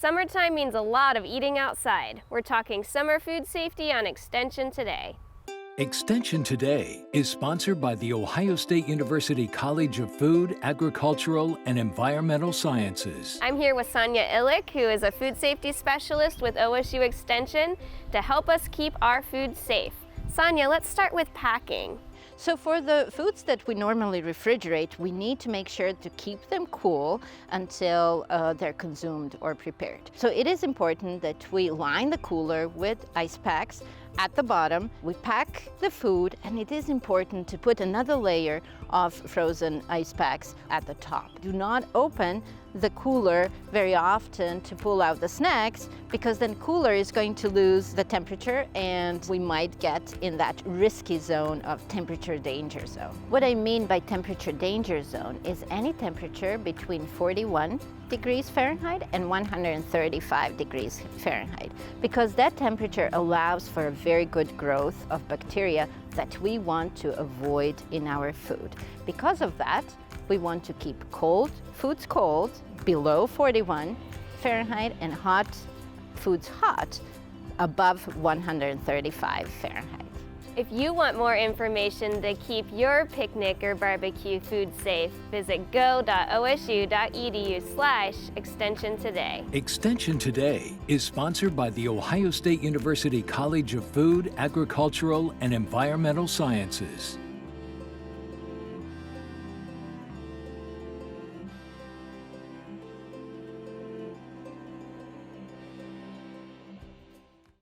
Summertime means a lot of eating outside. We're talking summer food safety on Extension Today. Extension Today is sponsored by the Ohio State University College of Food, Agricultural, and Environmental Sciences. I'm here with Sanja Ilic, who is a food safety specialist with OSU Extension, to help us keep our food safe. Sanja, let's start with packing. So for the foods that we normally refrigerate, we need to make sure to keep them cool until they're consumed or prepared. So it is important that we line the cooler with ice packs at the bottom. We pack the food, and it is important to put another layer of frozen ice packs at the top. Do not open the cooler very often to pull out the snacks, because then cooler is going to lose the temperature and we might get in that risky zone of temperature danger zone. What I mean by temperature danger zone is any temperature between 41 degrees Fahrenheit and 135 degrees Fahrenheit, because that temperature allows for a very good growth of bacteria that we want to avoid in our food. Because of that, we want to keep foods cold, below 41 Fahrenheit, and hot foods hot, above 135 Fahrenheit. If you want more information to keep your picnic or barbecue food safe, visit go.osu.edu/Extension Today. Extension Today is sponsored by the Ohio State University College of Food, Agricultural, and Environmental Sciences.